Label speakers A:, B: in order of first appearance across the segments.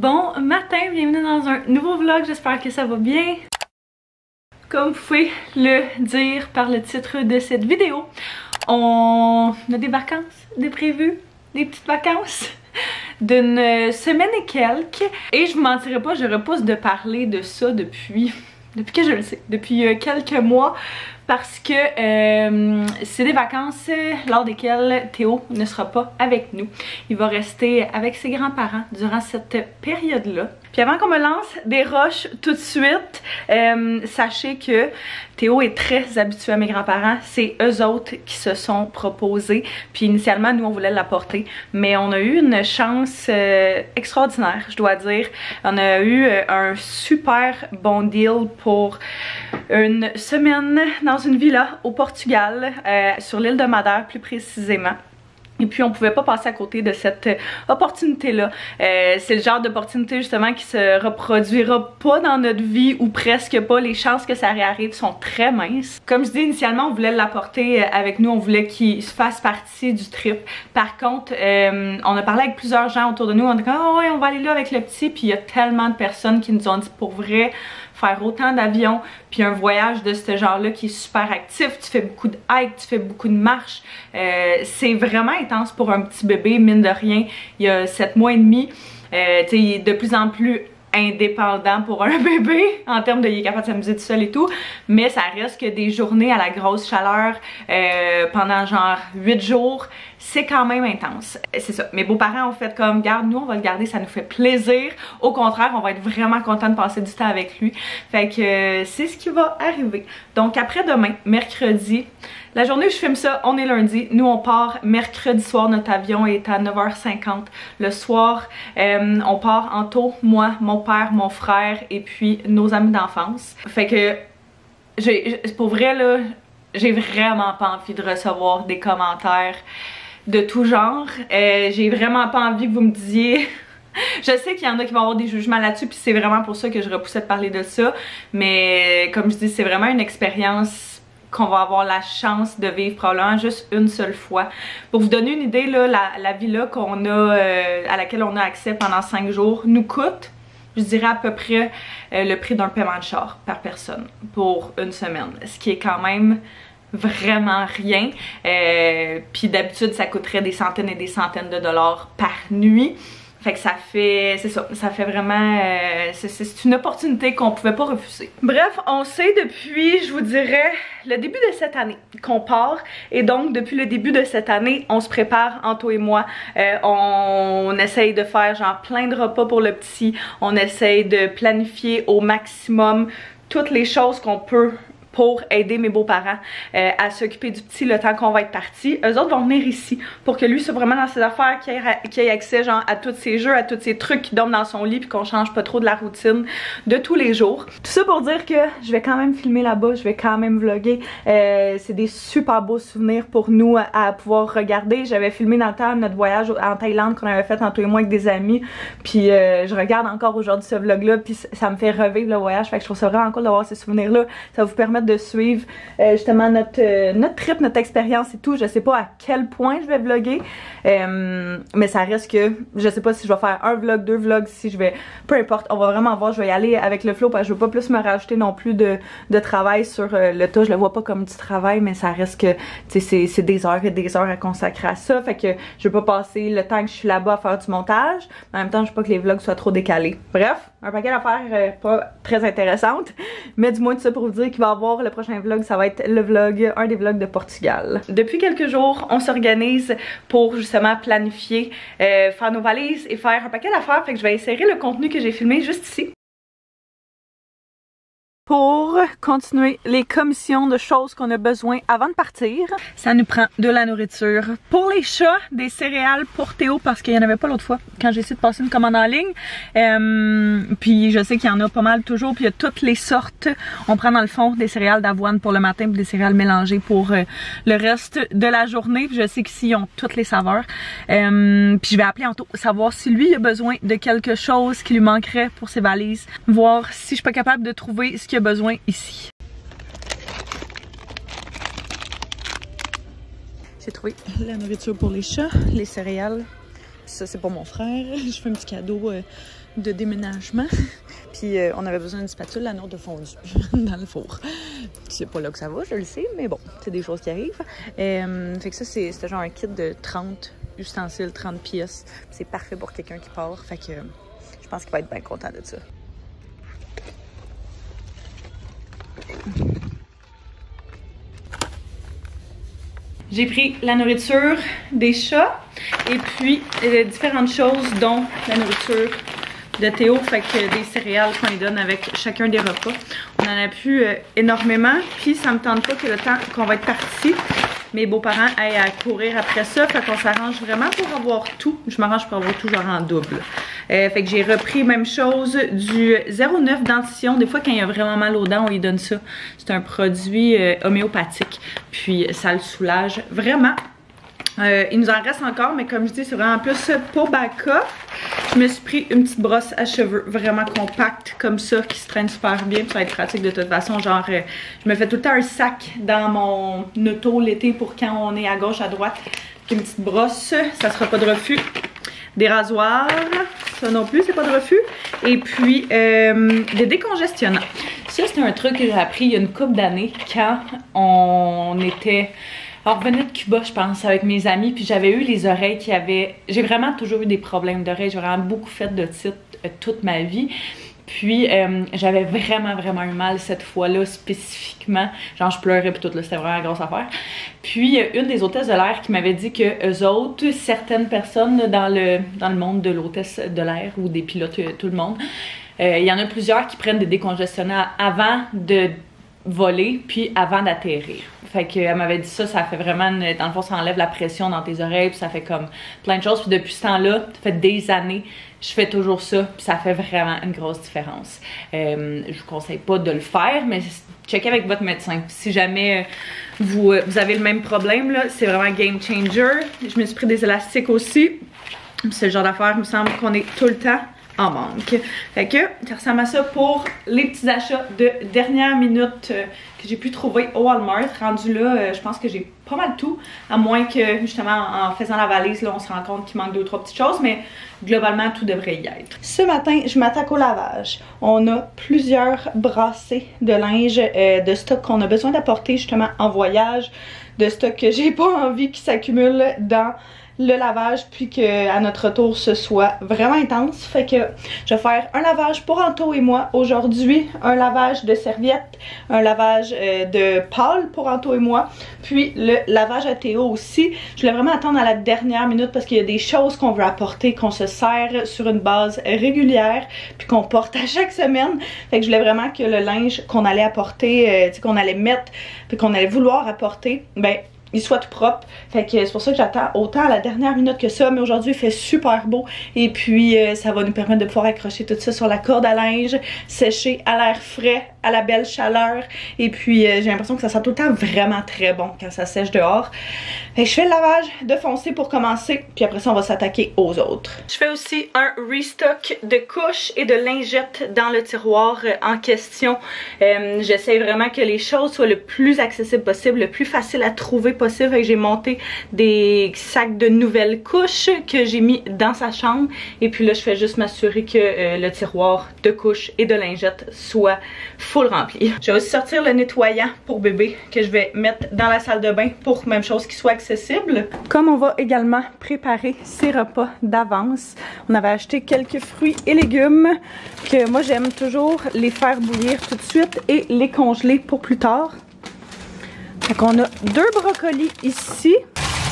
A: Bon matin, bienvenue dans un nouveau vlog, j'espère que ça va bien. Comme vous pouvez le dire par le titre de cette vidéo, on a des vacances de prévues, des petites vacances d'une semaine et quelques. Et je vous mentirai pas, je repousse de parler de ça depuis que je le sais, depuis quelques mois. Parce que c'est des vacances lors desquelles Théo ne sera pas avec nous. Il va rester avec ses grands-parents durant cette période-là. Puis avant qu'on me lance des roches tout de suite, sachez que Théo est très habitué à mes grands-parents. C'est eux autres qui se sont proposés. Puis initialement, nous, on voulait l'apporter. Mais on a eu une chance extraordinaire, je dois dire. On a eu un super bon deal pour une semaine dans une villa au Portugal, sur l'île de Madère plus précisément. Et puis on pouvait pas passer à côté de cette opportunité-là. C'est le genre d'opportunité justement qui se reproduira pas dans notre vie ou presque pas. Les chances que ça réarrive sont très minces. Comme je dis initialement, on voulait l'apporter avec nous, on voulait qu'il fasse partie du trip. Par contre, on a parlé avec plusieurs gens autour de nous, on a dit oh ouais, on va aller là avec le petit. Puis il y a tellement de personnes qui nous ont dit pour vrai, faire autant d'avions, puis un voyage de ce genre-là qui est super actif, tu fais beaucoup de hike, tu fais beaucoup de marches, c'est vraiment intense pour un petit bébé, mine de rien, il y a 7 mois et demi, il est de plus en plus indépendant pour un bébé en termes de il est capable de s'amuser tout seul et tout, mais ça reste que des journées à la grosse chaleur pendant genre 8 jours, c'est quand même intense. C'est ça, mes beaux-parents ont fait comme garde, nous on va le garder, ça nous fait plaisir, au contraire on va être vraiment content de passer du temps avec lui, fait que c'est ce qui va arriver. Donc après demain, mercredi, la journée où je filme ça, on est lundi, nous on part mercredi soir, notre avion est à 9h50 le soir, on part en tôt, moi, mon père, mon frère et puis nos amis d'enfance. Fait que, pour vrai là, j'ai vraiment pas envie de recevoir des commentaires de tout genre, j'ai vraiment pas envie que vous me disiez... Je sais qu'il y en a qui vont avoir des jugements là-dessus, puis c'est vraiment pour ça que je repoussais de parler de ça, mais comme je dis, c'est vraiment une expérience qu'on va avoir la chance de vivre probablement juste une seule fois. Pour vous donner une idée, là, la villa qu'on a, à laquelle on a accès pendant 5 jours nous coûte, je dirais à peu près le prix d'un paiement de char par personne pour une semaine, ce qui est quand même vraiment rien. Puis d'habitude ça coûterait des centaines et des centaines de dollars par nuit. Fait que ça fait, c'est ça, ça fait vraiment, c'est une opportunité qu'on pouvait pas refuser. Bref, on sait depuis, je vous dirais, le début de cette année qu'on part. Et donc, depuis le début de cette année, on se prépare, Anto et moi. On essaye de faire genre plein de repas pour le petit. On essaye de planifier au maximum toutes les choses qu'on peut pour aider mes beaux-parents à s'occuper du petit le temps qu'on va être partis. Eux autres vont venir ici pour que lui soit vraiment dans ses affaires, qu'il ait accès genre à tous ses jeux, à tous ses trucs, qu'il dorme dans son lit puis qu'on change pas trop de la routine de tous les jours. Tout ça pour dire que je vais quand même filmer là-bas, je vais quand même vlogger. C'est des super beaux souvenirs pour nous à pouvoir regarder. J'avais filmé dans le temps notre voyage en Thaïlande qu'on avait fait entre moi avec des amis. Puis je regarde encore aujourd'hui ce vlog-là puis ça me fait revivre le voyage. Fait que je trouve ça vraiment cool d'avoir ces souvenirs-là. Ça va vous permettre de suivre justement notre trip, notre expérience et tout. Je sais pas à quel point je vais vlogger, mais ça reste que je sais pas si je vais faire un vlog, 2 vlogs, si je vais, peu importe, on va vraiment voir, je vais y aller avec le flow parce que je veux pas plus me rajouter non plus de travail sur le tas. Je le vois pas comme du travail, mais ça reste que c'est des heures et des heures à consacrer à ça, fait que je veux pas passer le temps que je suis là-bas à faire du montage, mais en même temps je veux pas que les vlogs soient trop décalés. Bref, un paquet d'affaires pas très intéressantes, mais du moins tout ça pour vous dire qu'il va y avoir le prochain vlog, ça va être le vlog, un des vlogs de Portugal. Depuis quelques jours, on s'organise pour justement planifier, faire nos valises et faire un paquet d'affaires, fait que je vais insérer le contenu que j'ai filmé juste ici. Pour continuer les commissions de choses qu'on a besoin avant de partir, ça nous prend de la nourriture. Pour les chats, des céréales pour Théo parce qu'il n'y en avait pas l'autre fois quand j'ai essayé de passer une commande en ligne. Puis je sais qu'il y en a pas mal toujours, puis il y a toutes les sortes. On prend dans le fond des céréales d'avoine pour le matin puis des céréales mélangées pour le reste de la journée. Puis je sais qu'ici ils ont toutes les saveurs. Puis je vais appeler Anto, savoir si lui a besoin de quelque chose qui lui manquerait pour ses valises. Voir si je suis pas capable de trouver ce qu'il a besoin ici. J'ai trouvé la nourriture pour les chats, les céréales. Ça c'est pour mon frère. Je fais un petit cadeau de déménagement. Puis on avait besoin d'une spatule, la nôtre de fondu dans le four. C'est pas là que ça va, je le sais, mais bon, c'est des choses qui arrivent. Fait que ça, c'était genre un kit de 30 ustensiles, 30 pièces. C'est parfait pour quelqu'un qui part. Fait que je pense qu'il va être bien content de ça. J'ai pris la nourriture des chats et puis différentes choses, dont la nourriture de Théo, fait que des céréales qu'on lui donne avec chacun des repas. On en a plus énormément, puis ça me tente pas que le temps qu'on va être parti, mes beaux-parents aillent à courir après ça, fait qu'on s'arrange vraiment pour avoir tout. Je m'arrange pour avoir tout genre en double. Fait que j'ai repris même chose du 0,9 dentition. Des fois quand il y a vraiment mal aux dents, on lui donne ça. C'est un produit homéopathique, puis ça le soulage vraiment. Il nous en reste encore, mais comme je dis, c'est vraiment plus pour backup. Je me suis pris une petite brosse à cheveux vraiment compacte comme ça, qui se traîne super bien, puis ça va être pratique de toute façon. Genre, je me fais tout le temps un sac dans mon auto l'été pour quand on est à gauche, à droite. Puis une petite brosse, ça sera pas de refus. Des rasoirs, ça non plus, c'est pas de refus. Et puis, des décongestionnants. Ça, c'est un truc que j'ai appris il y a une couple d'années quand on était... On revenait de Cuba, je pense, avec mes amis, puis j'avais eu les oreilles qui avaient... J'ai vraiment toujours eu des problèmes d'oreilles, j'ai vraiment beaucoup fait d'otite toute ma vie. Puis j'avais vraiment eu mal cette fois-là spécifiquement. Genre je pleurais puis tout là, c'était vraiment une grosse affaire. Puis une des hôtesses de l'air qui m'avait dit que eux autres, certaines personnes dans le monde de l'hôtesse de l'air ou des pilotes, tout le monde, il y en a plusieurs qui prennent des décongestionnants avant de voler puis avant d'atterrir. Fait qu'elle m'avait dit ça fait vraiment, dans le fond, ça enlève la pression dans tes oreilles, puis ça fait comme plein de choses. Puis depuis ce temps-là, ça fait des années, je fais toujours ça, puis ça fait vraiment une grosse différence. Je vous conseille pas de le faire, mais checkez avec votre médecin. Si jamais vous avez le même problème, là, c'est vraiment game changer. Je me suis pris des élastiques aussi. C'est le genre d'affaire, il me semble qu'on est tout le temps en manque. Fait que ça ressemble à ça pour les petits achats de dernière minute que j'ai pu trouver au Walmart. Rendu là, je pense que j'ai pas mal tout, à moins que justement en faisant la valise, là, on se rend compte qu'il manque 2 ou 3 petites choses, mais globalement tout devrait y être. Ce matin, je m'attaque au lavage. On a plusieurs brassées de linge de stock qu'on a besoin d'apporter justement en voyage, de stock que j'ai pas envie qui s'accumule dans le lavage, puis qu'à notre retour ce soit vraiment intense. Fait que je vais faire un lavage pour Anto et moi aujourd'hui, un lavage de serviettes, un lavage de pâle pour Anto et moi, puis le lavage à Théo aussi. Je voulais vraiment attendre à la dernière minute parce qu'il y a des choses qu'on veut apporter, qu'on se sert sur une base régulière, puis qu'on porte à chaque semaine. Fait que je voulais vraiment que le linge qu'on allait apporter, qu'on allait mettre, puis qu'on allait vouloir apporter, ben il soit tout propre. Fait que c'est pour ça que j'attends autant à la dernière minute que ça. Mais aujourd'hui, il fait super beau. Et puis, ça va nous permettre de pouvoir accrocher tout ça sur la corde à linge, sécher à l'air frais, à la belle chaleur. Et puis, j'ai l'impression que ça sent tout le temps vraiment très bon quand ça sèche dehors. Fait que je fais le lavage de foncé pour commencer. Puis après ça, on va s'attaquer aux autres. Je fais aussi un restock de couches et de lingettes dans le tiroir en question. J'essaie vraiment que les choses soient le plus accessibles possible, le plus facile à trouver possible. J'ai monté des sacs de nouvelles couches que j'ai mis dans sa chambre. Et puis là, je fais juste m'assurer que le tiroir de couches et de lingettes soit full rempli. Je vais aussi sortir le nettoyant pour bébé que je vais mettre dans la salle de bain pour même chose qui soit accessible. Comme on va également préparer ses repas d'avance, on avait acheté quelques fruits et légumes que moi j'aime toujours les faire bouillir tout de suite et les congeler pour plus tard. Donc on a 2 brocolis ici,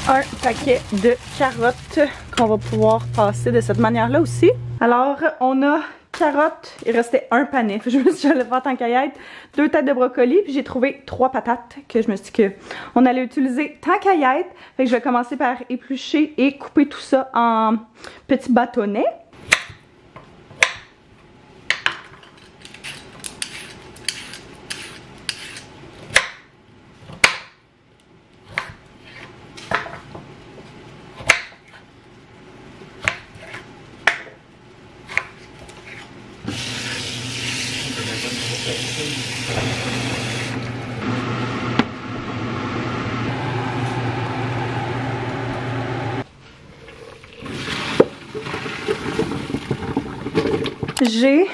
A: un paquet de carottes qu'on va pouvoir passer de cette manière-là aussi. Alors on a carottes, il restait un panet, je me suis dit j'allais faire tant qu'à y être, 2 têtes de brocolis, puis j'ai trouvé 3 patates que je me suis dit qu'on allait utiliser tant qu'à y être. Fait que je vais commencer par éplucher et couper tout ça en petits bâtonnets. j'ai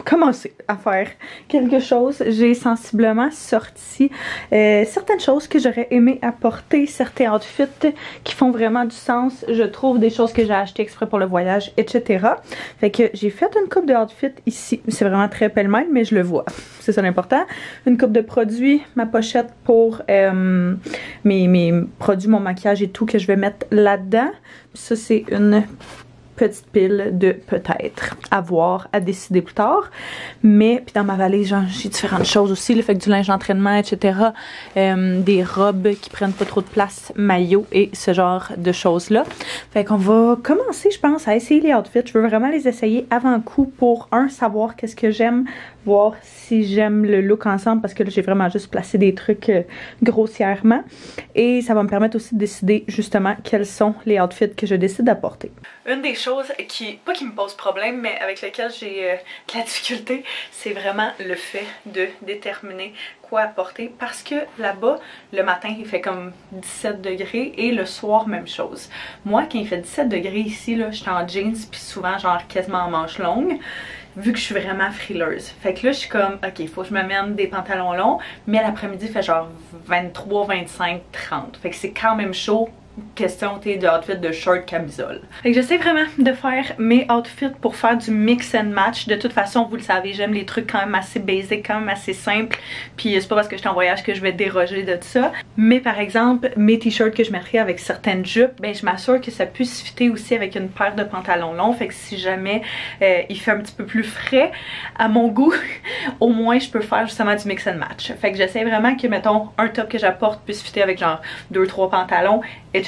A: commencé à faire quelque chose. J'ai sensiblement sorti certaines choses que j'aurais aimé apporter, certains outfits qui font vraiment du sens, je trouve, des choses que j'ai achetées exprès pour le voyage, etc. Fait que j'ai fait une coupe de outfits ici. C'est vraiment très pêle-mêle, mais je le vois. C'est ça l'important. Une coupe de produits, ma pochette pour mes produits, mon maquillage et tout que je vais mettre là-dedans. Ça, c'est une petite pile de peut-être à voir, à décider plus tard. Mais puis dans ma valise, j'ai différentes choses aussi, le fait que du linge d'entraînement, etc. Des robes qui prennent pas trop de place, maillots et ce genre de choses-là. Fait qu'on va commencer, je pense, à essayer les outfits. Je veux vraiment les essayer avant coup pour, savoir qu'est-ce que j'aime, voir si j'aime le look ensemble, parce que là, j'ai vraiment juste placé des trucs grossièrement. Et ça va me permettre aussi de décider justement quels sont les outfits que je décide d'apporter. Une des choses pas qui me pose problème, mais avec laquelle j'ai de la difficulté, c'est vraiment le fait de déterminer quoi apporter, parce que là-bas, le matin, il fait comme 17 degrés et le soir, même chose. Moi, quand il fait 17 degrés ici, là, je suis en jeans, puis souvent, genre quasiment en manches longues, vu que je suis vraiment frileuse. Fait que là, je suis comme, ok, il faut que je m'amène des pantalons longs, mais l'après-midi, il fait genre 23, 25, 30. Fait que c'est quand même chaud. Question de outfit de short camisole. Fait que j'essaie vraiment de faire mes outfits pour faire du mix and match. De toute façon, vous le savez, j'aime les trucs quand même assez basic, quand même assez simples. Puis c'est pas parce que je suis en voyage que je vais déroger de ça. Mais par exemple, mes t-shirts que je mettrais avec certaines jupes, ben je m'assure que ça puisse fitter aussi avec une paire de pantalons longs. Fait que si jamais il fait un petit peu plus frais à mon goût, au moins je peux faire justement du mix and match. Fait que j'essaie vraiment que, mettons, un top que j'apporte puisse fitter avec genre 2-3 pantalons, etc.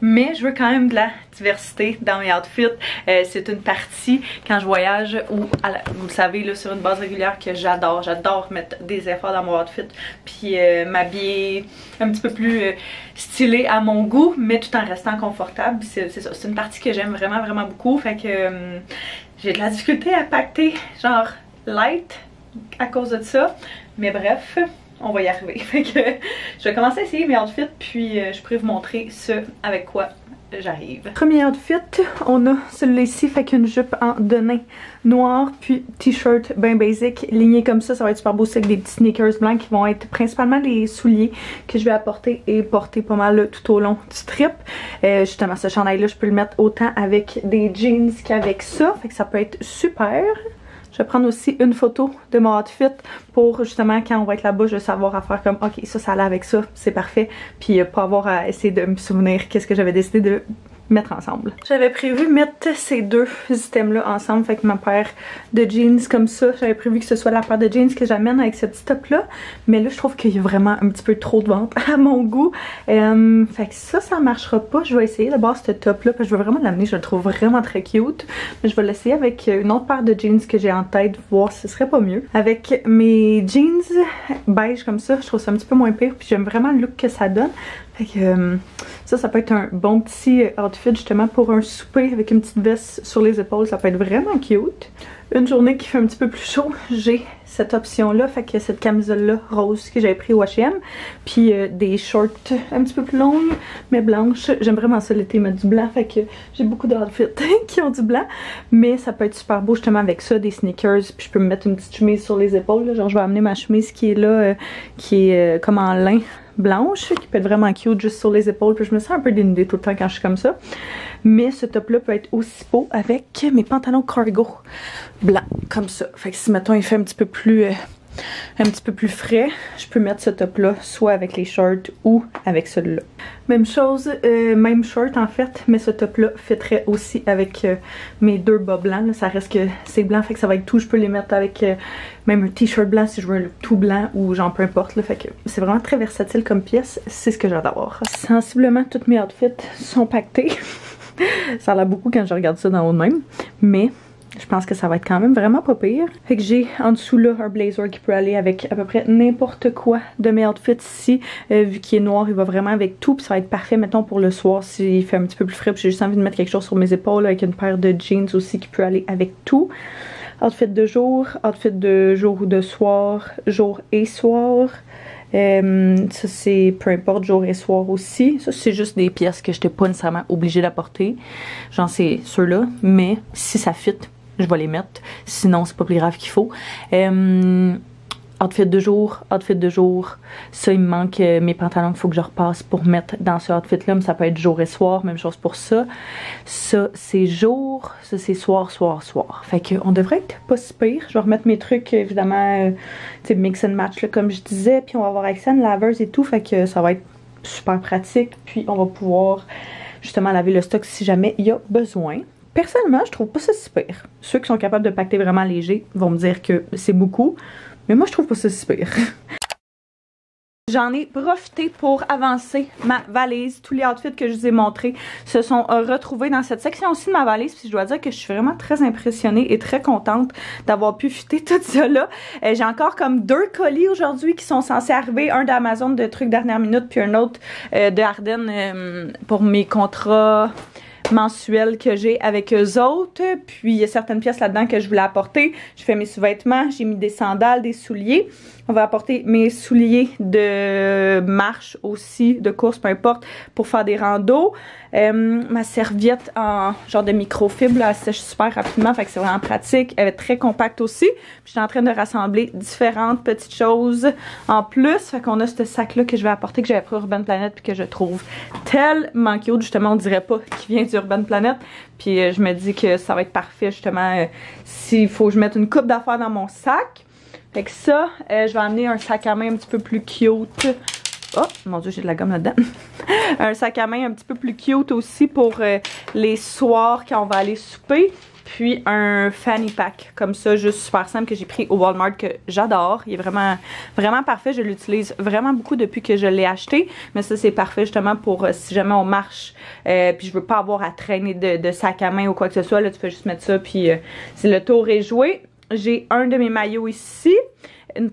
A: Mais je veux quand même de la diversité dans mes outfits. C'est une partie quand je voyage où, vous le savez, là, sur une base régulière, que j'adore. J'adore mettre des efforts dans mon outfit, puis m'habiller un petit peu plus stylé à mon goût, mais tout en restant confortable. C'est ça, c'est une partie que j'aime vraiment, vraiment beaucoup. Fait que j'ai de la difficulté à pacter genre light à cause de ça. Mais bref, on va y arriver. Fait que je vais commencer à essayer mes outfits, puis je pourrais vous montrer ce avec quoi j'arrive. Premier outfit, on a celui-là ici, fait qu'une jupe en denim noir, puis t-shirt bien basic, ligné comme ça va être super beau aussi avec des petits sneakers blancs qui vont être principalement les souliers que je vais apporter et porter pas mal là, tout au long du trip. Justement, ce chandail-là, je peux le mettre autant avec des jeans qu'avec ça, fait que ça peut être super. Je vais prendre aussi une photo de mon outfit pour justement quand on va être là-bas, je vais savoir à faire comme ok, ça allait avec ça, c'est parfait. Puis pas avoir à essayer de me souvenir qu'est-ce que j'avais décidé de mettre ensemble. J'avais prévu mettre ces deux items-là ensemble, fait que ma paire de jeans comme ça, j'avais prévu que ce soit la paire de jeans que j'amène avec ce petit top-là. Mais là, je trouve qu'il y a vraiment un petit peu trop de ventre à mon goût. Fait que ça marchera pas. Je vais essayer d'abord ce top-là, parce que je veux vraiment l'amener, je le trouve vraiment très cute. Mais je vais l'essayer avec une autre paire de jeans que j'ai en tête, voir si ce serait pas mieux. Avec mes jeans beige comme ça, je trouve ça un petit peu moins pire, puis j'aime vraiment le look que ça donne. Fait que ça peut être un bon petit outfit justement pour un souper avec une petite veste sur les épaules, ça peut être vraiment cute. Une journée qui fait un petit peu plus chaud, j'ai cette option-là, fait que cette camisole-là rose que j'avais pris au H&M, puis des shorts un petit peu plus longues, mais blanches. J'aime vraiment ça l'été, mettre du blanc, fait que j'ai beaucoup d'outfits qui ont du blanc, mais ça peut être super beau justement avec ça, des sneakers, puis je peux me mettre une petite chemise sur les épaules, là. Genre je vais amener ma chemise qui est là, qui est comme en lin blanche, qui peut être vraiment cute juste sur les épaules, puis je me sens un peu dénudée tout le temps quand je suis comme ça. Mais ce top là peut être aussi beau avec mes pantalons cargo blancs comme ça. Fait que si mettons il fait un petit peu plus frais, je peux mettre ce top là soit avec les shorts ou avec celui-là. Même chose, même short en fait, mais ce top là fitterait aussi avec mes deux bas blancs, là. Ça reste que c'est blanc, fait que ça va être tout. Je peux les mettre avec même un t-shirt blanc si je veux un look tout blanc, ou genre peu importe là. Fait que c'est vraiment très versatile comme pièce, c'est ce que j'adore. Sensiblement tous mes outfits sont pactés. Ça a l'air beaucoup quand je regarde ça d'en haut de même, mais je pense que ça va être quand même vraiment pas pire. Fait que j'ai en dessous là un blazer qui peut aller avec à peu près n'importe quoi de mes outfits ici. Vu qu'il est noir, il va vraiment avec tout. Puis ça va être parfait, mettons, pour le soir s'il fait un petit peu plus frais. Puis j'ai juste envie de mettre quelque chose sur mes épaules avec une paire de jeans aussi qui peut aller avec tout. Outfit de jour ou de soir, jour et soir. Ça c'est peu importe, jour et soir aussi. Ça c'est juste des pièces que j'étais pas nécessairement obligée d'apporter. Genre c'est ceux-là, mais si ça fit, je vais les mettre. Sinon, c'est pas plus grave qu'il faut. Outfit de jour, outfit de jour. Ça, il me manque mes pantalons qu'il faut que je repasse pour mettre dans ce outfit-là. Mais ça peut être jour et soir, même chose pour ça. Ça, c'est jour. Ça, c'est soir, soir, soir. Fait qu'on devrait être pas si pire. Je vais remettre mes trucs, évidemment, tu sais, mix and match, là, comme je disais. Puis on va avoir accès à une laveuse et tout. Fait que ça va être super pratique. Puis on va pouvoir, justement, laver le stock si jamais il y a besoin. Personnellement, je trouve pas ça si pire. Ceux qui sont capables de pacter vraiment léger vont me dire que c'est beaucoup. Mais moi, je trouve pas ça si pire. J'en ai profité pour avancer ma valise. Tous les outfits que je vous ai montrés se sont retrouvés dans cette section-ci de ma valise. Puis je dois dire que je suis vraiment très impressionnée et très contente d'avoir pu fitter tout ça là. J'ai encore comme 2 colis aujourd'hui qui sont censés arriver. Un d'Amazon de trucs dernière minute, puis un autre de Ardennes pour mes contrats mensuels que j'ai avec eux autres. Puis il y a certaines pièces là-dedans que je voulais apporter. J'ai fait mes sous-vêtements, j'ai mis des sandales, des souliers. On va apporter mes souliers de marche aussi, de course, peu importe, pour faire des randos. Ma serviette en genre de microfibre, là, elle sèche super rapidement, fait que c'est vraiment pratique. Elle est très compacte aussi. Puis je suis en train de rassembler différentes petites choses en plus. Fait qu'on a ce sac-là que je vais apporter, que j'avais pris Urban Planet, puis que je trouve tellement cute. Justement, on dirait pas qu'il vient d'Urban Planet. Puis je me dis que ça va être parfait, justement, s'il faut que je mette une coupe d'affaires dans mon sac. Fait que ça, je vais amener un sac à main un petit peu plus cute. Oh, mon Dieu, j'ai de la gomme là-dedans. Un sac à main un petit peu plus cute aussi pour les soirs quand on va aller souper. Puis un fanny pack comme ça, juste super simple, que j'ai pris au Walmart, que j'adore. Il est vraiment, vraiment parfait. Je l'utilise vraiment beaucoup depuis que je l'ai acheté. Mais ça, c'est parfait justement pour si jamais on marche. Puis je veux pas avoir à traîner de sac à main ou quoi que ce soit. Là, tu peux juste mettre ça, puis c'est le tour est joué. J'ai un de mes maillots ici, une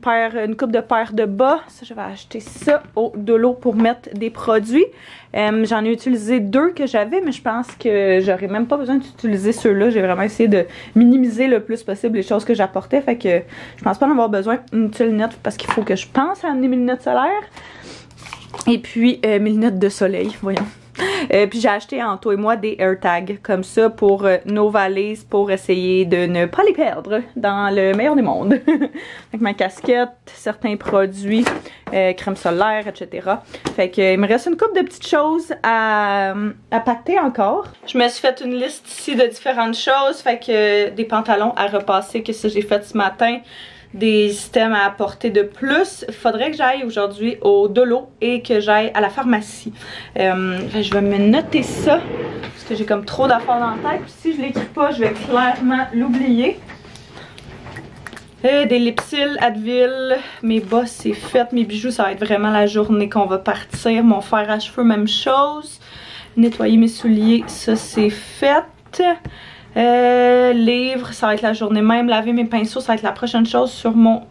A: coupe de paires de bas. Ça, je vais acheter ça au Dolo pour mettre des produits. J'en ai utilisé 2 que j'avais, mais je pense que j'aurais même pas besoin d'utiliser ceux-là. J'ai vraiment essayé de minimiser le plus possible les choses que j'apportais. Fait que je pense pas en avoir besoin. Inutile lunettes parce qu'il faut que je pense à amener mes lunettes solaires. Et puis mes lunettes de soleil, voyons. Puis j'ai acheté Anto et moi des AirTags comme ça pour nos valises pour essayer de ne pas les perdre dans le meilleur des mondes. Avec ma casquette, certains produits, crème solaire, etc. Fait que il me reste une couple de petites choses à pacter encore. Je me suis fait une liste ici de différentes choses. Fait que des pantalons à repasser, que ça j'ai fait ce matin. Des items à apporter de plus. Il faudrait que j'aille aujourd'hui au Dolo et que j'aille à la pharmacie. Je vais me noter ça parce que j'ai comme trop d'affaires dans la tête. Puis si je l'écris pas, je vais clairement l'oublier. Des Lipsil, Advil, mes bas c'est fait, mes bijoux ça va être vraiment la journée qu'on va partir. Mon fer à cheveux même chose. Nettoyer mes souliers, ça c'est fait. Livre, ça va être la journée même. Laver mes pinceaux, ça va être la prochaine chose sur mon...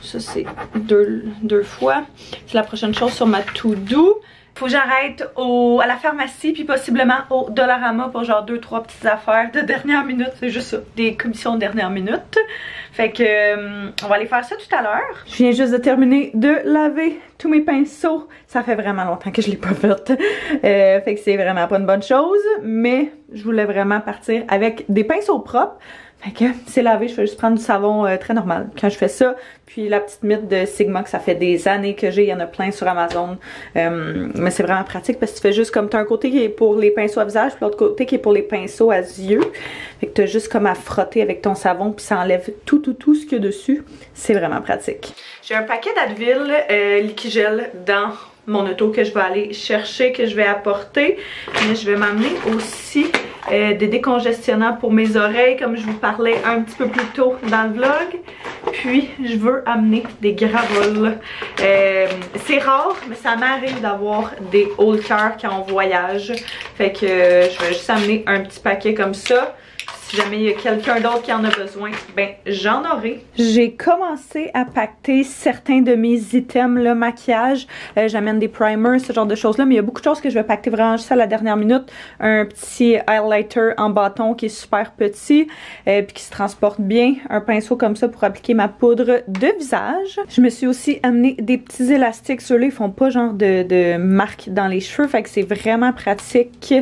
A: Ça c'est deux fois. C'est la prochaine chose sur ma to-do. Faut que j'arrête à la pharmacie puis possiblement au Dollarama pour genre 2-3 petites affaires de dernière minute. C'est juste ça, des commissions de dernière minute. Fait que on va aller faire ça tout à l'heure. Je viens juste de terminer de laver tous mes pinceaux. Ça fait vraiment longtemps que je l'ai pas fait. Fait que c'est vraiment pas une bonne chose. Mais je voulais vraiment partir avec des pinceaux propres. Fait que c'est lavé, je vais juste prendre du savon très normal quand je fais ça. Puis la petite mythe de Sigma que ça fait des années que j'ai, il y en a plein sur Amazon. Mais c'est vraiment pratique parce que tu fais juste comme t'as un côté qui est pour les pinceaux à visage, puis l'autre côté qui est pour les pinceaux à yeux. Fait que t'as juste comme à frotter avec ton savon puis ça enlève tout ce qu'il y a dessus. C'est vraiment pratique. J'ai un paquet d'Advil Liquigel dans mon auto que je vais aller chercher, que je vais apporter. Mais je vais m'amener aussi des décongestionnants pour mes oreilles, comme je vous parlais un petit peu plus tôt dans le vlog. Puis je veux amener des gravoles. C'est rare, mais ça m'arrive d'avoir des haut cœur quand on voyage. Fait que je vais juste amener un petit paquet comme ça. Si jamais il y a quelqu'un d'autre qui en a besoin, ben j'en aurai. J'ai commencé à pacter certains de mes items, le maquillage. J'amène des primers, ce genre de choses-là. Mais il y a beaucoup de choses que je vais pacter vraiment juste à la dernière minute. Un petit highlighter en bâton qui est super petit, puis qui se transporte bien. Un pinceau comme ça pour appliquer ma poudre de visage. Je me suis aussi amené des petits élastiques. Ceux-là, ils font pas genre de marque dans les cheveux. Fait que c'est vraiment pratique.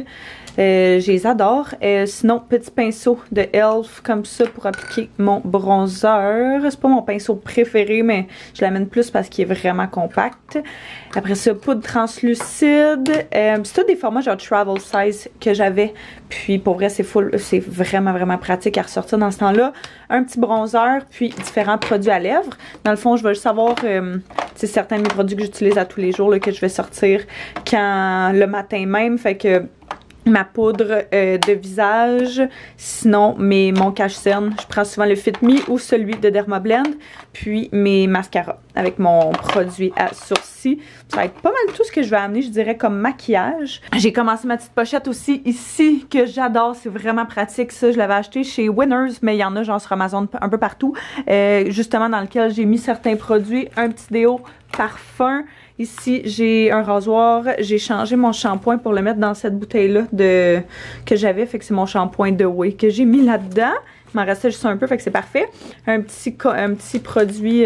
A: Je les adore. Sinon, petit pinceau de e.l.f. comme ça pour appliquer mon bronzer. C'est pas mon pinceau préféré, mais je l'amène plus parce qu'il est vraiment compact. Après ça, poudre translucide. C'est tout des formats genre travel size que j'avais. Puis pour vrai, c'est vraiment pratique à ressortir dans ce temps-là. Un petit bronzer, puis différents produits à lèvres. Dans le fond, je vais juste savoir c'est certains de mes produits que j'utilise à tous les jours, là, que je vais sortir le matin même. Fait que ma poudre de visage, sinon mon cache-cerne, je prends souvent le Fit Me ou celui de Dermablend, puis mes mascaras avec mon produit à sourcils. Ça va être pas mal tout ce que je vais amener, je dirais, comme maquillage. J'ai commencé ma petite pochette aussi ici, que j'adore, c'est vraiment pratique ça. Je l'avais acheté chez Winners, mais il y en a genre sur Amazon un peu partout, justement dans lequel j'ai mis certains produits, un petit déo, parfum. Ici, j'ai un rasoir. J'ai changé mon shampoing pour le mettre dans cette bouteille-là que j'avais. Fait que c'est mon shampoing de Way que j'ai mis là-dedans. Il m'en restait juste un peu, fait que c'est parfait. Un petit produit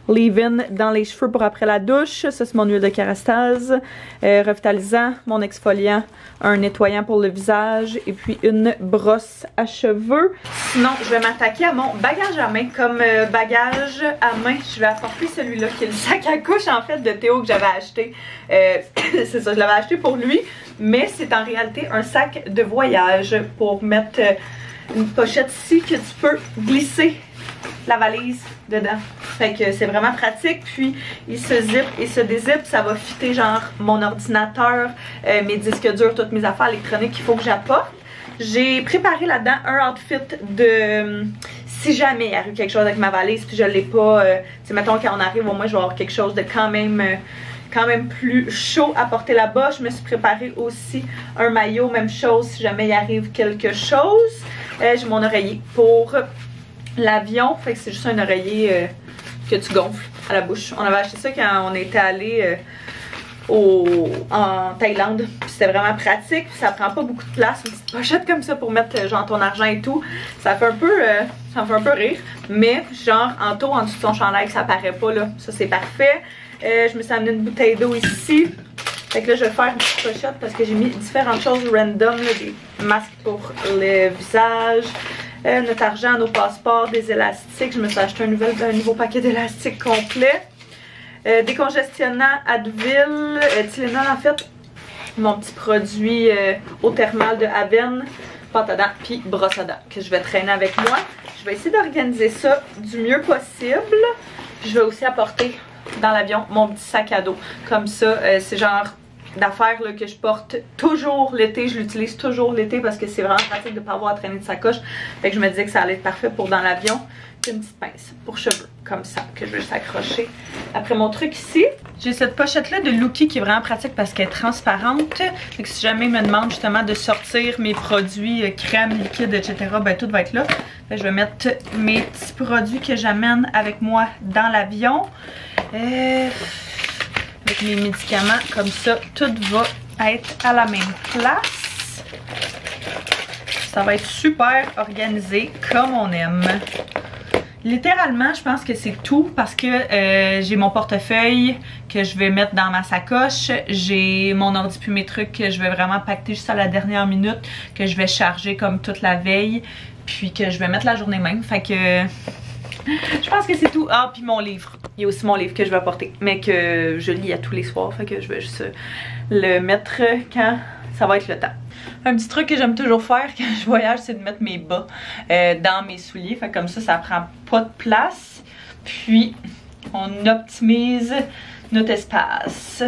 A: leave-in dans les cheveux pour après la douche. Ça, c'est mon huile de Kerastase. Revitalisant, mon exfoliant, un nettoyant pour le visage et puis une brosse à cheveux. Sinon, je vais m'attaquer à mon bagage à main. Comme bagage à main, je vais apporter celui-là qui est le sac à couche en fait de Théo que j'avais acheté. C'est ça, je l'avais acheté pour lui, mais c'est en réalité un sac de voyage pour mettre une pochette ici que tu peux glisser la valise dedans. Fait que c'est vraiment pratique. Puis il se zip et se dézip. Ça va fitter genre mon ordinateur, mes disques durs, toutes mes affaires électroniques qu'il faut que j'apporte. J'ai préparé là-dedans un outfit de si jamais il arrive quelque chose avec ma valise puis je l'ai pas, mettons quand on arrive au moins je vais avoir quelque chose de quand même plus chaud à porter là-bas. Je me suis préparé aussi un maillot, même chose si jamais il arrive quelque chose. J'ai mon oreiller pour l'avion, fait que c'est juste un oreiller que tu gonfles à la bouche. On avait acheté ça quand on était allé en Thaïlande, puis c'était vraiment pratique, puis ça prend pas beaucoup de place, une petite pochette comme ça pour mettre genre ton argent et tout. Ça me fait un peu rire, mais genre en dessous de son chandail que ça paraît pas là, ça c'est parfait. Je me suis amené une bouteille d'eau ici. Fait que là, je vais faire une petite pochette parce que j'ai mis différentes choses random, là, des masques pour le visage, notre argent, nos passeports, des élastiques. Je me suis acheté un nouveau paquet d'élastiques complet. Décongestionnant Advil, Tylenol en fait, mon petit produit eau thermale de Aven, pâte à dents, puis brosse à dents que je vais traîner avec moi. Je vais essayer d'organiser ça du mieux possible. Puis je vais aussi apporter dans l'avion mon petit sac à dos. Comme ça, c'est genre d'affaires que je porte toujours l'été. Je l'utilise toujours l'été parce que c'est vraiment pratique de ne pas avoir à traîner de sacoche. Fait que je me disais que ça allait être parfait pour dans l'avion. Puis une petite pince pour cheveux, comme ça, que je vais juste accrocher après mon truc ici. J'ai cette pochette-là de Looky qui est vraiment pratique parce qu'elle est transparente. Fait que si jamais ils me demandent justement de sortir mes produits crème, liquide, etc., ben tout va être là. Fait que je vais mettre mes petits produits que j'amène avec moi dans l'avion. Avec mes médicaments, comme ça, tout va être à la même place. Ça va être super organisé comme on aime. Littéralement, je pense que c'est tout parce que j'ai mon portefeuille que je vais mettre dans ma sacoche. J'ai mon ordi puis mes trucs que je vais vraiment pacter juste à la dernière minute, que je vais charger comme toute la veille, puis que je vais mettre la journée même. Fait que je pense que c'est tout. Ah, puis mon livre. Il y a aussi mon livre que je vais apporter, mais que je lis à tous les soirs. Fait que je vais juste le mettre quand ça va être le temps. Un petit truc que j'aime toujours faire quand je voyage, c'est de mettre mes bas dans mes souliers. Fait que comme ça prend pas de place. Puis, on optimise notre espace.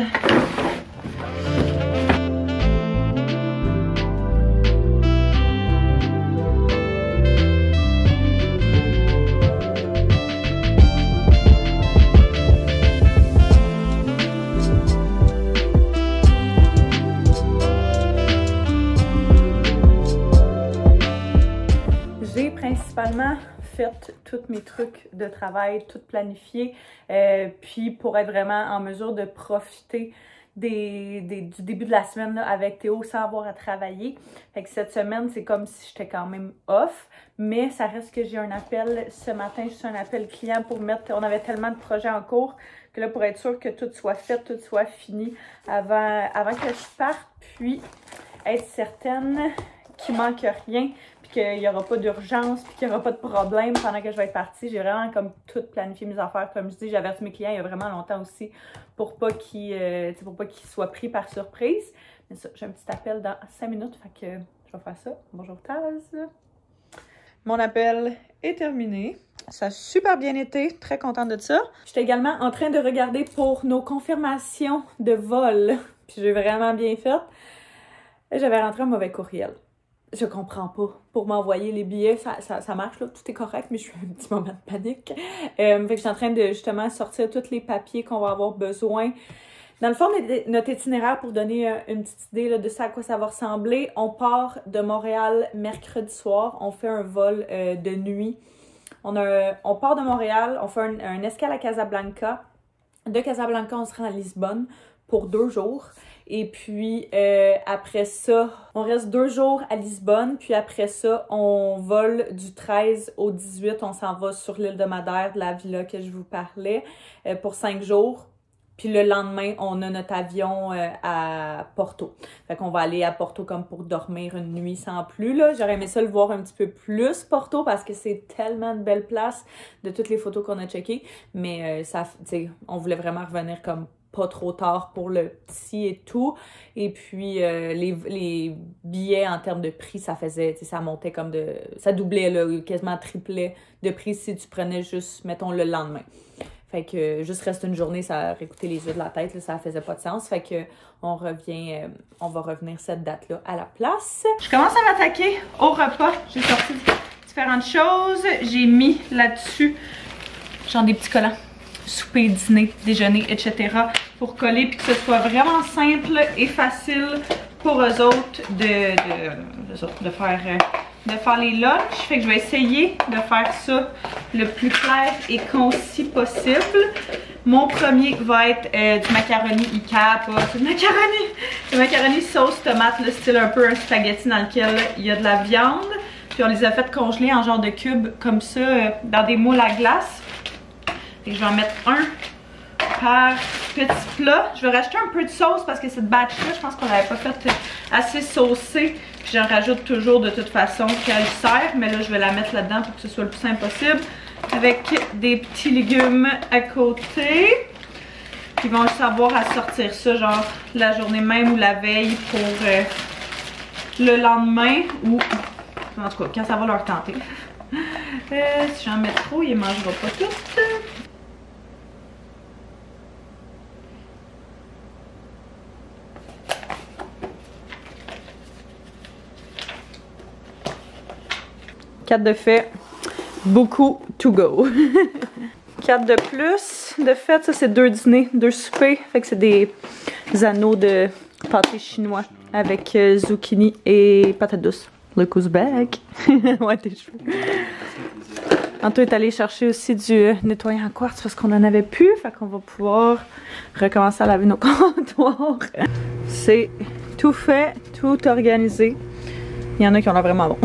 A: Principalement fait tous mes trucs de travail, tout planifié, puis pour être vraiment en mesure de profiter du début de la semaine là, avec Théo sans avoir à travailler. Fait que cette semaine, c'est comme si j'étais quand même off, mais ça reste que j'ai un appel ce matin, juste un appel client pour mettre, on avait tellement de projets en cours que là pour être sûr que tout soit fait, tout soit fini avant que je parte. Puis être certaine qu'il manque rien, puis qu'il n'y aura pas d'urgence, puis qu'il n'y aura pas de problème pendant que je vais être partie. J'ai vraiment comme tout planifié mes affaires. Comme je dis, j'ai averti mes clients il y a vraiment longtemps aussi pour pas qu'ils soient pris par surprise. Mais ça, j'ai un petit appel dans 5 minutes, fait que je vais faire ça. Bonjour Taz. Mon appel est terminé. Ça a super bien été, très contente de ça. J'étais également en train de regarder pour nos confirmations de vol. Puis j'ai vraiment bien fait. J'avais rentré un mauvais courriel. Je comprends pas. Pour m'envoyer les billets, ça marche, là, tout est correct, mais je suis un petit moment de panique. Fait que je suis en train de justement sortir tous les papiers qu'on va avoir besoin. Dans le fond, notre itinéraire, pour donner une petite idée là, de ça à quoi ça va ressembler, on part de Montréal mercredi soir, on fait un vol de nuit. On part de Montréal, on fait un escale à Casablanca. De Casablanca, on se rend à Lisbonne pour 2 jours. Et puis, après ça, on reste 2 jours à Lisbonne. Puis après ça, on vole du 13 au 18. On s'en va sur l'île de Madère, de la villa que je vous parlais, pour 5 jours. Puis le lendemain, on a notre avion à Porto. Fait qu'on va aller à Porto comme pour dormir une nuit sans plus, là. J'aurais aimé ça le voir un petit peu plus, Porto, parce que c'est tellement de belles places de toutes les photos qu'on a checkées. Mais ça, tu sais, on voulait vraiment revenir comme pas trop tard pour le petit et tout. Et puis, les billets en termes de prix, ça faisait, tu sais, ça montait comme de... Ça doublait, là, quasiment triplait de prix si tu prenais juste, mettons, le lendemain. Fait que juste reste une journée, ça aurait coûté les yeux de la tête, là, ça faisait pas de sens. Fait que on va revenir cette date-là à la place. Je commence à m'attaquer au repas. J'ai sorti différentes choses. J'ai mis là-dessus, genre des petits collants. Souper, dîner, déjeuner, etc. pour coller puis que ce soit vraiment simple et facile pour eux autres de faire les lunchs. Fait que je vais essayer de faire ça le plus clair et concis possible. Mon premier va être du macaroni ICA, pas du macaroni sauce tomate, le style un peu un spaghetti dans lequel il y a de la viande. Puis on les a fait congeler en genre de cubes comme ça dans des moules à glace. Et je vais en mettre un par petit plat. Je vais rajouter un peu de sauce parce que cette batch-là, je pense qu'on l'avait pas fait assez saucée. Puis j'en rajoute toujours de toute façon qu'elle sert. Mais là, je vais la mettre là-dedans pour que ce soit le plus simple possible. Avec des petits légumes à côté. Ils vont savoir à sortir ça genre la journée même ou la veille pour le lendemain. Ou en tout cas, quand ça va leur tenter. Si j'en mets trop, ils ne mangeront pas toutes. Quatre de fait, beaucoup to go. 4 de plus. De fait, ça c'est 2 dîners, 2 soupers. Fait que c'est des anneaux de pâté chinois avec zucchini et patates douces. Look who's back. Ouais, tes cheveux. Anto est allé chercher aussi du nettoyant en quartz parce qu'on en avait plus. Fait qu'on va pouvoir recommencer à laver nos comptoirs. C'est tout fait, tout organisé. Il y en a qui ont l'air vraiment bon.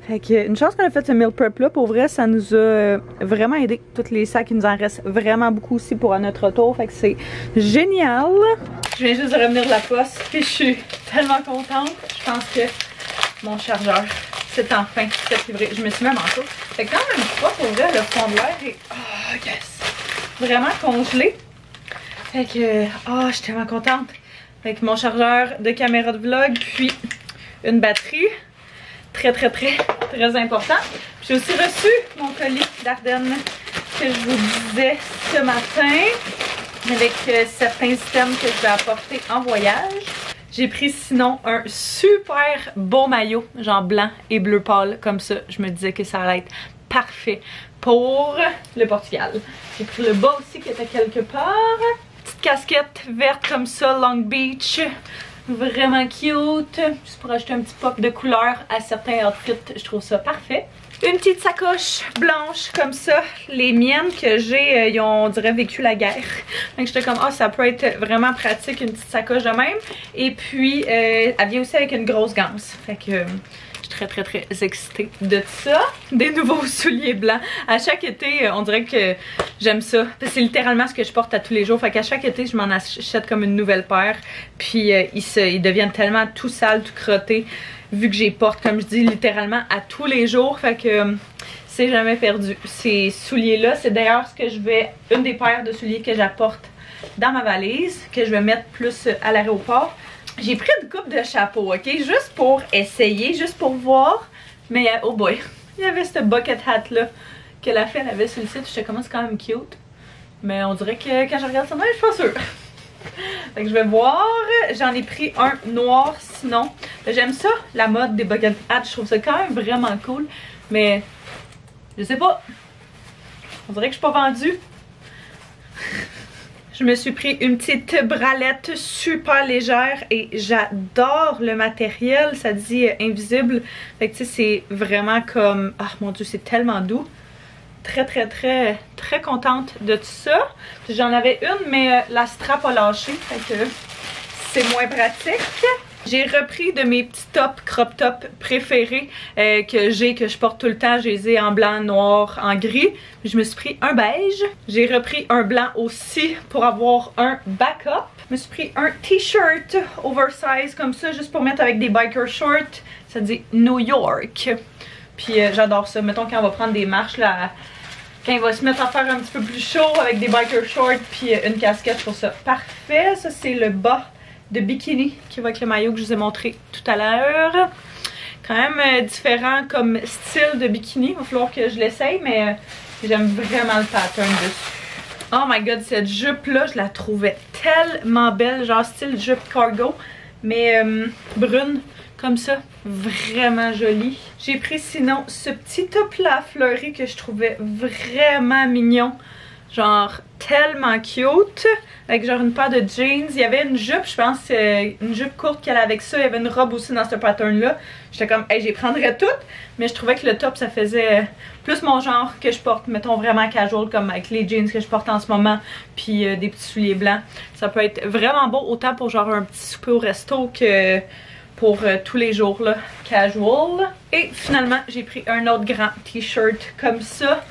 A: Fait que une chance qu'on a fait ce meal prep là, pour vrai, ça nous a vraiment aidé. Tous les sacs, il nous en reste vraiment beaucoup aussi pour notre retour. Fait que c'est génial. Je viens juste de revenir de la poste et je suis tellement contente. Je pense que mon chargeur, c'est enfin fait livrer. Je me suis même en tout. Fait que quand même pas pour vrai, le fond de l'air est oh yes, vraiment congelé. Fait que oh, je suis tellement contente. Fait que mon chargeur de caméra de vlog, puis une batterie. Très important. J'ai aussi reçu mon colis d'Ardennes que je vous disais ce matin avec certains items que je vais apporter en voyage. J'ai pris sinon un super beau maillot, genre blanc et bleu pâle comme ça. Je me disais que ça allait être parfait pour le Portugal. J'ai pris le bas aussi qui était quelque part. Petite casquette verte comme ça, Long Beach. Vraiment cute. Juste pour ajouter un petit pop de couleur à certains outfits, je trouve ça parfait. Une petite sacoche blanche comme ça. Les miennes que j'ai, ils ont, on dirait, vécu la guerre. Donc j'étais comme, ah, ça peut être vraiment pratique, une petite sacoche de même. Et puis, elle vient aussi avec une grosse ganse. Fait que je suis très excitée de ça. Des nouveaux souliers blancs. À chaque été, on dirait que j'aime ça. C'est littéralement ce que je porte à tous les jours. Fait qu'à chaque été, je m'en achète comme une nouvelle paire. Puis ils deviennent tellement tout sales, tout crottés. Vu que j'y porte, comme je dis, littéralement à tous les jours. Fait que c'est jamais perdu. Ces souliers-là, c'est d'ailleurs une des paires de souliers que j'apporte dans ma valise, que je vais mettre plus à l'aéroport. J'ai pris une coupe de chapeau, ok? Juste pour essayer, juste pour voir. Mais oh boy, il y avait cette bucket hat là que la fille avait sur le site. J'étais comme, c'est quand même cute. Mais on dirait que quand je regarde ça, non, je suis pas sûre. Fait que je vais voir. J'en ai pris un noir sinon. J'aime ça, la mode des bucket hats. Je trouve ça quand même vraiment cool. Mais je sais pas. On dirait que je suis pas vendue. Je me suis pris une petite bralette super légère et j'adore le matériel. Ça dit invisible. Fait que tu sais, c'est vraiment comme... Ah mon dieu, c'est tellement doux. Très contente de tout ça. J'en avais une, mais la strap a lâché. Fait que c'est moins pratique. J'ai repris de mes petits tops, crop top préférés que je porte tout le temps. Je les ai en blanc, noir, en gris. Je me suis pris un beige. J'ai repris un blanc aussi pour avoir un backup. Je me suis pris un t-shirt oversize comme ça, juste pour mettre avec des biker shorts. Ça dit New York. Puis j'adore ça. Mettons quand on va prendre des marches là, quand il va se mettre à faire un petit peu plus chaud avec des biker shorts puis une casquette, je trouve ça parfait. Ça c'est le bas de bikini qui va avec le maillot que je vous ai montré tout à l'heure. Quand même différent comme style de bikini. Il va falloir que je l'essaye, mais j'aime vraiment le pattern dessus. Oh my god, cette jupe là, je la trouvais tellement belle, genre style jupe cargo, mais brune comme ça, vraiment jolie. J'ai pris sinon ce petit top là fleuri que je trouvais vraiment mignon, genre tellement cute, avec genre une paire de jeans. Il y avait une jupe, je pense, une jupe courte qu'elle avait avec ça. Il y avait une robe aussi dans ce pattern là. J'étais comme, hey, j'y prendrais toutes, mais je trouvais que le top ça faisait plus mon genre que je porte, mettons vraiment casual, comme avec les jeans que je porte en ce moment, puis des petits souliers blancs. Ça peut être vraiment beau, autant pour genre un petit souper au resto que pour tous les jours là, casual. Et finalement, j'ai pris un autre grand t-shirt comme ça.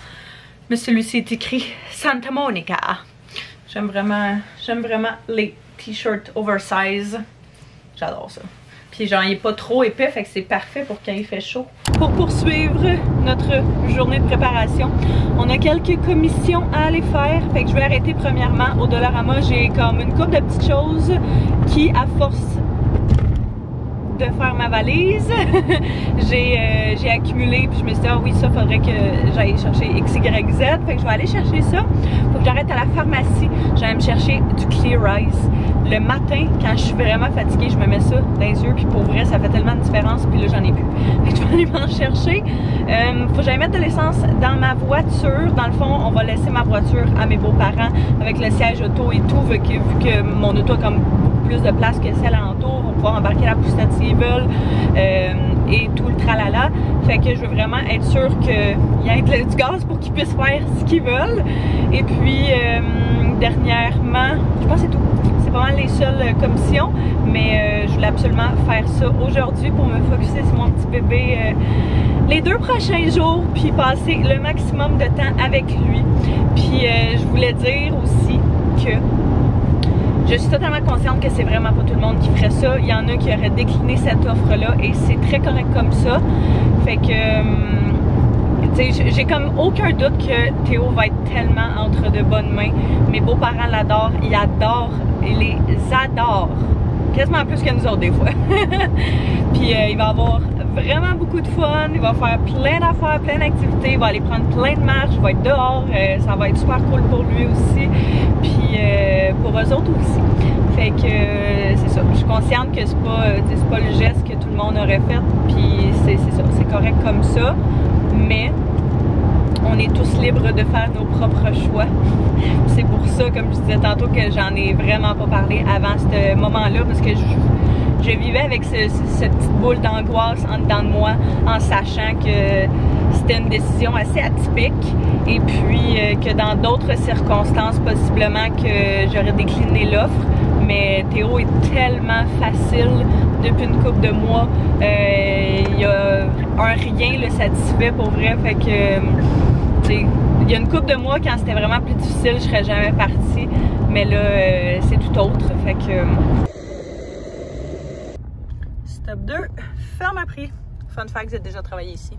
A: Mais celui-ci est écrit Santa Monica. J'aime vraiment les t-shirts oversize. J'adore ça. Puis genre, il est pas trop épais, fait que c'est parfait pour quand il fait chaud. Pour poursuivre notre journée de préparation, on a quelques commissions à aller faire. Fait que je vais arrêter premièrement au Dollarama. J'ai comme une couple de petites choses qui, à force de faire ma valise, j'ai accumulé, puis je me suis dit, ah oui, ça faudrait que j'aille chercher XYZ, fait que je vais aller chercher ça. Faut que j'arrête à la pharmacie, j'allais me chercher du Clear Eyes. Le matin, quand je suis vraiment fatiguée, je me mets ça dans les yeux, puis pour vrai, ça fait tellement de différence, puis là, j'en ai plus. Fait que je vais aller m'en chercher. Faut que j'aille mettre de l'essence dans ma voiture. Dans le fond, on va laisser ma voiture à mes beaux-parents avec le siège auto et tout, vu que mon auto a comme beaucoup plus de place que celle alentour. On va pouvoir embarquer la poussette s'ils veulent et tout le tralala. Fait que je veux vraiment être sûre qu'il y ait du gaz pour qu'ils puissent faire ce qu'ils veulent. Et puis, dernièrement, je pense que c'est tout. C'est pas mal les seules commissions, mais je voulais absolument faire ça aujourd'hui pour me focusser sur mon petit bébé les 2 prochains jours, puis passer le maximum de temps avec lui. Puis je voulais dire aussi que je suis totalement consciente que c'est vraiment pas tout le monde qui ferait ça. Il y en a qui auraient décliné cette offre-là et c'est très correct comme ça. Fait que j'ai comme aucun doute que Théo va être tellement entre de bonnes mains. Mes beaux-parents l'adorent, ils les adorent. Quasiment plus que nous autres des fois. Puis il va avoir vraiment beaucoup de fun, il va faire plein d'affaires, plein d'activités, il va aller prendre plein de marches, il va être dehors, ça va être super cool pour lui aussi, puis pour eux autres aussi. Fait que c'est ça, je suis consciente que c'est pas le geste que tout le monde aurait fait, puis c'est ça, c'est correct comme ça, mais on est tous libres de faire nos propres choix. C'est pour ça, comme je disais tantôt, que j'en ai vraiment pas parlé avant ce moment-là, parce que je vivais avec cette petite boule d'angoisse en dedans de moi, en sachant que c'était une décision assez atypique et puis que dans d'autres circonstances, possiblement que j'aurais décliné l'offre. Mais Théo est tellement facile depuis une couple de mois. Il y a un rien le satisfait pour vrai, fait que il y a une couple de mois quand c'était vraiment plus difficile, je serais jamais partie, mais là c'est tout autre, fait que stop 2, ferme à prix. Fun fact, j'ai déjà travaillé ici.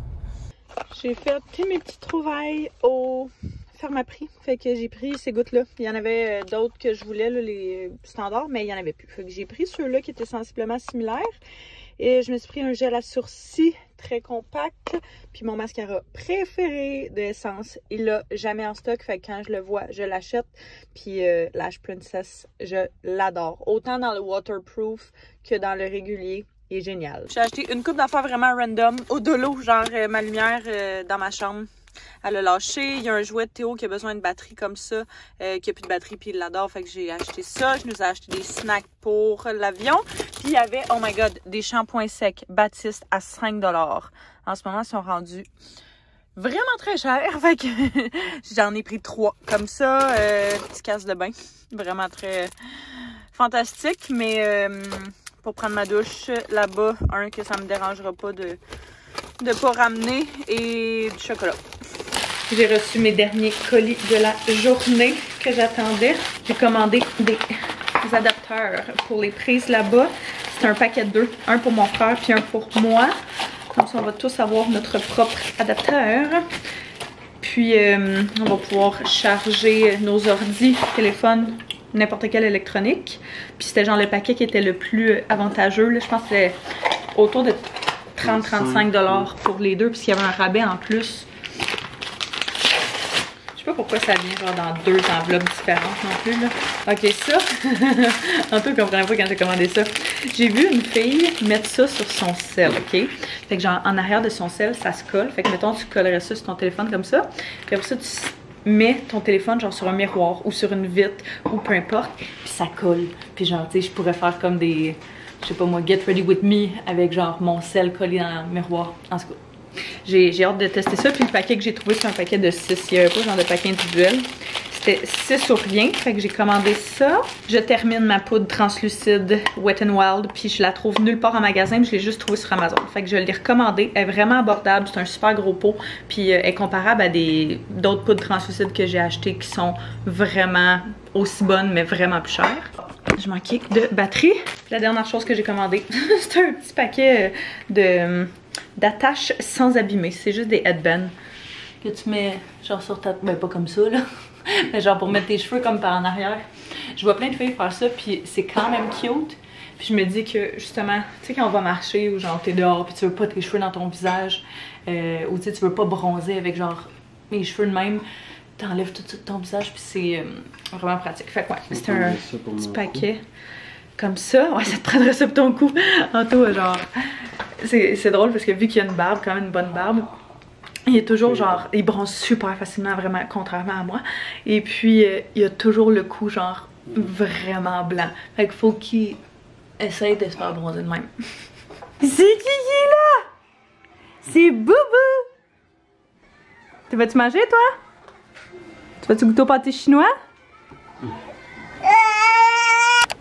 A: J'ai fait mes petites trouvailles au Pharmaprix, fait que j'ai pris ces gouttes-là. Il y en avait d'autres que je voulais, là, les standards, mais il n'y en avait plus. Fait que j'ai pris ceux-là qui étaient sensiblement similaires. Et je me suis pris un gel à sourcils très compact. Puis mon mascara préféré de Essence, il l'a jamais en stock. Fait que quand je le vois, je l'achète. Puis Lash Princess, je l'adore. Autant dans le waterproof que dans le régulier. Il est génial. J'ai acheté une coupe d'affaires vraiment random. Au dolo, genre ma lumière dans ma chambre. Elle a lâché. Il y a un jouet de Théo qui a besoin de batterie comme ça, qui a plus de batterie puis il l'adore. Fait que j'ai acheté ça. Je nous ai acheté des snacks pour l'avion. Puis il y avait, oh my god, des shampoings secs Baptiste à 5 $. En ce moment, ils sont rendus vraiment très chers. Fait que j'en ai pris 3 comme ça. Petit casse de bain. Vraiment très fantastique. Mais pour prendre ma douche là-bas, un que ça me dérangera pas de pas ramener et du chocolat. J'ai reçu mes derniers colis de la journée que j'attendais. J'ai commandé des adapteurs pour les prises là-bas. C'est un paquet de 2. Un pour mon frère puis un pour moi. Comme ça, on va tous avoir notre propre adapteur. Puis, on va pouvoir charger nos ordi, téléphones, n'importe quel électronique. Puis, c'était genre le paquet qui était le plus avantageux. Là, je pense que c'était autour de 30-35 $ pour les deux, puisqu'il y avait un rabais en plus. Je sais pas pourquoi ça vient genre dans 2 enveloppes différentes non plus là. Ok, ça. En tout cas, comprenez pas quand j'ai commandé ça. J'ai vu une fille mettre ça sur son sel, ok? Fait que genre en arrière de son sel, ça se colle. Fait que mettons, tu collerais ça sur ton téléphone comme ça. Puis après ça, tu mets ton téléphone genre sur un miroir ou sur une vitre ou peu importe. Puis ça colle. Puis genre, tu sais, je pourrais faire comme des, je sais pas moi, Get Ready With Me avec genre mon sel collé dans le miroir. En tout cas. J'ai hâte de tester ça. Puis le paquet que j'ai trouvé, c'est un paquet de 6. Il n'y avait pas genre de paquet individuel. C'était 6 ou rien. Fait que j'ai commandé ça. Je termine ma poudre translucide Wet n Wild. Puis je la trouve nulle part en magasin. Puis je l'ai juste trouvée sur Amazon. Fait que je l'ai recommandée. Elle est vraiment abordable. C'est un super gros pot. Puis elle est comparable à d'autres poudres translucides que j'ai achetées qui sont vraiment aussi bonnes, mais vraiment plus chères. Je manquais de batterie. Puis la dernière chose que j'ai commandée, c'est un petit paquet d'attaches sans abîmer. C'est juste des headbands que tu mets genre sur ta... Ben pas comme ça là. Mais genre pour mettre tes cheveux comme par en arrière. Je vois plein de filles faire ça puis c'est quand même cute. Puis je me dis que justement, tu sais quand on va marcher ou genre t'es dehors puis tu veux pas tes cheveux dans ton visage ou tu sais tu veux pas bronzer avec genre mes cheveux de même, t'enlèves tout de ton visage puis c'est vraiment pratique. Fait que ouais, c'est un petit paquet comme ça. Ouais, ça te prendrait ça pour ton cou. En tout genre, c'est drôle parce que vu qu'il y a une barbe, quand même une bonne barbe, il est toujours genre, il bronze super facilement vraiment, contrairement à moi. Et puis il y a toujours le cou genre vraiment blanc. Fait qu'il faut qu'il essaye de se faire bronzer de même. C'est qui est là? C'est Boubou! Tu vas-tu manger toi? Tu vas-tu goûter au pâté chinois?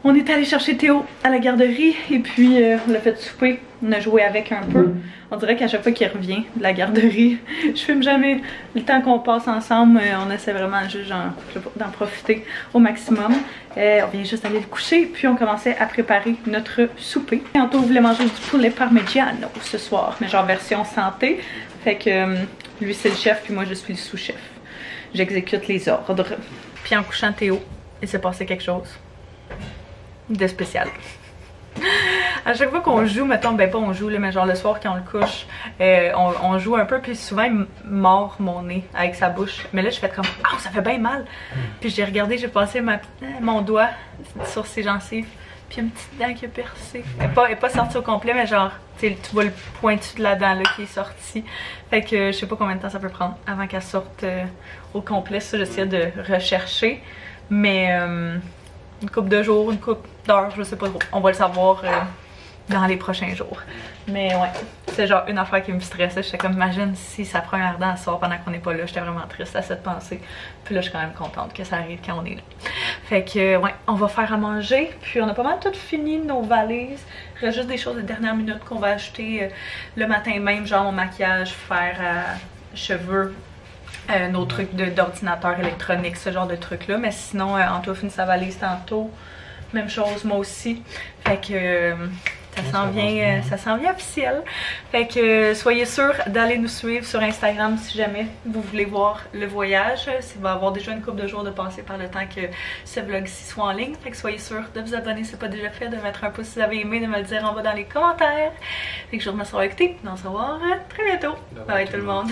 A: On est allé chercher Théo à la garderie et puis on l'a fait souper. On a joué avec un peu. On dirait qu'à chaque fois qu'il revient de la garderie, je filme jamais le temps qu'on passe ensemble. On essaie vraiment juste d'en profiter au maximum. On vient juste aller le coucher puis on commençait à préparer notre souper. Tantôt on voulait manger du poulet parmigiano ce soir, mais genre version santé. Fait que lui c'est le chef puis moi je suis le sous-chef. J'exécute les ordres. Puis en couchant Théo, il s'est passé quelque chose de spécial. À chaque fois qu'on joue, mettons, ben pas on joue, là, mais genre le soir quand on le couche, on joue un peu, puis souvent il mord mon nez avec sa bouche. Mais là je fais comme, ah, ça fait bien mal. Puis j'ai regardé, j'ai passé mon doigt sur ses gencives, puis une petite dent qui a percé. Elle est pas sortie au complet, mais genre, tu vois le pointu de la dent là qui est sorti. Fait que je sais pas combien de temps ça peut prendre avant qu'elle sorte au complet. Ça, j'essaie de rechercher. Mais une couple de jours, une couple d'heures, je sais pas trop. On va le savoir dans les prochains jours. Mais ouais, c'est genre une affaire qui me stressait. J'étais comme, imagine si sa première dent sort pendant qu'on n'est pas là. J'étais vraiment triste à cette pensée. Puis là, je suis quand même contente que ça arrive quand on est là. Fait que ouais, on va faire à manger. Puis on a pas mal tout fini nos valises. Il reste juste des choses de dernière minute qu'on va acheter le matin même, genre mon maquillage, fer à cheveux, nos trucs d'ordinateur électronique, ce genre de trucs là. Mais sinon, Anto a fini sa valise tantôt. Même chose, moi aussi. Fait que ça s'en vient officiel. Fait que soyez sûrs d'aller nous suivre sur Instagram si jamais vous voulez voir le voyage. Ça va avoir déjà une couple de jours de passer par le temps que ce vlog-ci soit en ligne. Fait que soyez sûrs de vous abonner si ce n'est pas déjà fait, de mettre un pouce si vous avez aimé, de me le dire en bas dans les commentaires. Fait que je vous remercie d'avoir écouté. On se revoit très bientôt. Bye bye tout le monde.